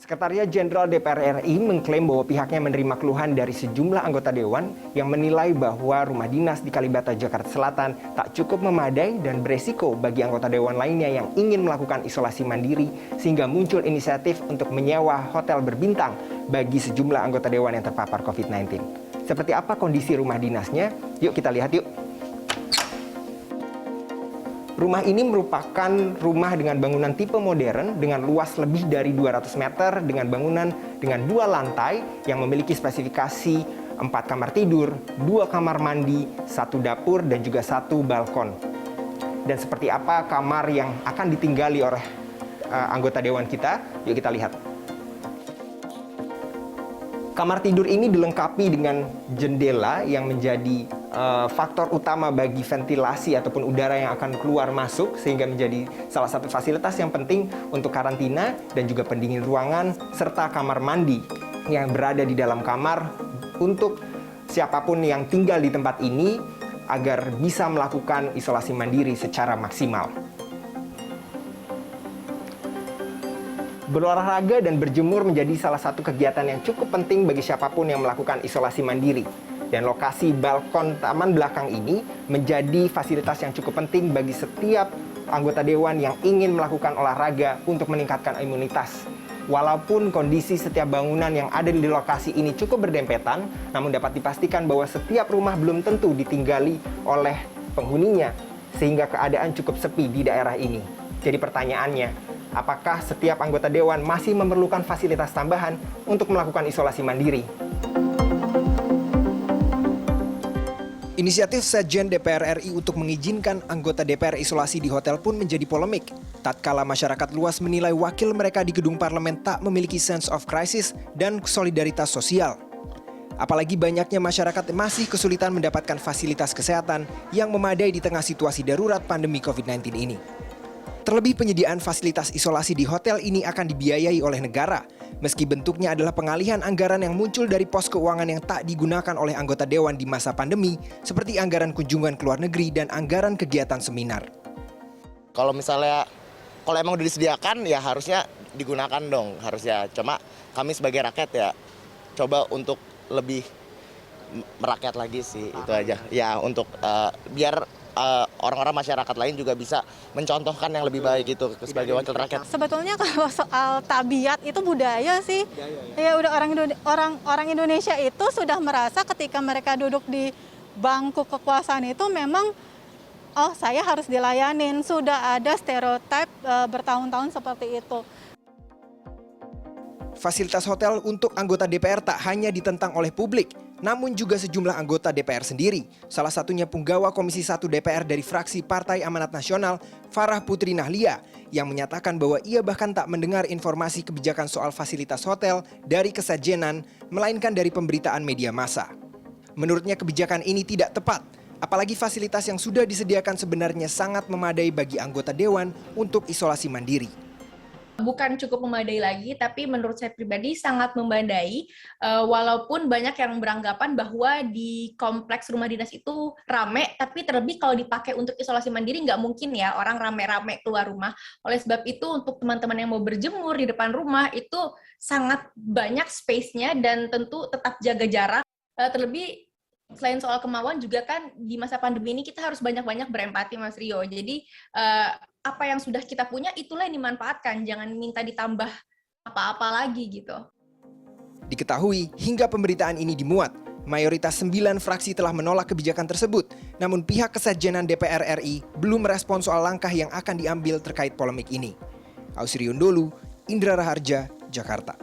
Sekretariat Jenderal DPR RI mengklaim bahwa pihaknya menerima keluhan dari sejumlah anggota dewan yang menilai bahwa rumah dinas di Kalibata, Jakarta Selatan tak cukup memadai dan beresiko bagi anggota dewan lainnya yang ingin melakukan isolasi mandiri sehingga muncul inisiatif untuk menyewa hotel berbintang bagi sejumlah anggota dewan yang terpapar COVID-19. Seperti apa kondisi rumah dinasnya? Yuk kita lihat yuk. Rumah ini merupakan rumah dengan bangunan tipe modern dengan luas lebih dari 200 meter dengan bangunan dengan 2 lantai yang memiliki spesifikasi 4 kamar tidur, 2 kamar mandi, 1 dapur, dan juga 1 balkon. Dan seperti apa kamar yang akan ditinggali oleh anggota dewan kita? Yuk kita lihat. Kamar tidur ini dilengkapi dengan jendela yang menjadi faktor utama bagi ventilasi ataupun udara yang akan keluar masuk sehingga menjadi salah satu fasilitas yang penting untuk karantina dan juga pendingin ruangan serta kamar mandi yang berada di dalam kamar untuk siapapun yang tinggal di tempat ini agar bisa melakukan isolasi mandiri secara maksimal. Berolahraga dan berjemur menjadi salah satu kegiatan yang cukup penting bagi siapapun yang melakukan isolasi mandiri. Dan lokasi balkon taman belakang ini menjadi fasilitas yang cukup penting bagi setiap anggota dewan yang ingin melakukan olahraga untuk meningkatkan imunitas. Walaupun kondisi setiap bangunan yang ada di lokasi ini cukup berdempetan, namun dapat dipastikan bahwa setiap rumah belum tentu ditinggali oleh penghuninya, sehingga keadaan cukup sepi di daerah ini. Jadi pertanyaannya, apakah setiap anggota dewan masih memerlukan fasilitas tambahan untuk melakukan isolasi mandiri? Inisiatif Sekjen DPR RI untuk mengizinkan anggota DPR isolasi di hotel pun menjadi polemik. Tatkala masyarakat luas menilai wakil mereka di gedung parlemen tak memiliki sense of crisis dan solidaritas sosial. Apalagi banyaknya masyarakat masih kesulitan mendapatkan fasilitas kesehatan yang memadai di tengah situasi darurat pandemi COVID-19 ini. Terlebih penyediaan fasilitas isolasi di hotel ini akan dibiayai oleh negara, meski bentuknya adalah pengalihan anggaran yang muncul dari pos keuangan yang tak digunakan oleh anggota dewan di masa pandemi, seperti anggaran kunjungan ke luar negeri dan anggaran kegiatan seminar. Kalau emang udah disediakan ya harusnya digunakan dong, harusnya. Cuma kami sebagai rakyat ya coba untuk lebih merakyat lagi sih, itu aja. Ya untuk biar orang-orang masyarakat lain juga bisa mencontohkan yang lebih baik itu sebagai wakil rakyat. Sebetulnya kalau soal tabiat itu budaya sih. Ya udah orang Indonesia itu sudah merasa ketika mereka duduk di bangku kekuasaan itu memang saya harus dilayanin. Sudah ada stereotip bertahun-tahun seperti itu. Fasilitas hotel untuk anggota DPR tak hanya ditentang oleh publik, namun juga sejumlah anggota DPR sendiri. Salah satunya punggawa Komisi 1 DPR dari fraksi Partai Amanat Nasional, Farah Putri Nahlia, yang menyatakan bahwa ia bahkan tak mendengar informasi kebijakan soal fasilitas hotel dari Kesekjenan, melainkan dari pemberitaan media massa. Menurutnya kebijakan ini tidak tepat, apalagi fasilitas yang sudah disediakan sebenarnya sangat memadai bagi anggota dewan untuk isolasi mandiri. Bukan cukup memadai lagi, tapi menurut saya pribadi sangat memadai, walaupun banyak yang beranggapan bahwa di kompleks rumah dinas itu rame, tapi terlebih kalau dipakai untuk isolasi mandiri nggak mungkin ya orang rame-rame keluar rumah. Oleh sebab itu untuk teman-teman yang mau berjemur di depan rumah itu sangat banyak space-nya dan tentu tetap jaga jarak. Terlebih selain soal kemauan juga kan di masa pandemi ini kita harus banyak-banyak berempati Mas Rio. Jadi apa yang sudah kita punya itulah yang dimanfaatkan, jangan minta ditambah apa-apa lagi gitu. Diketahui hingga pemberitaan ini dimuat, mayoritas 9 fraksi telah menolak kebijakan tersebut. Namun pihak Kesekjenan DPR RI belum merespon soal langkah yang akan diambil terkait polemik ini. Ausriun Dholu, Indra Raharja, Jakarta.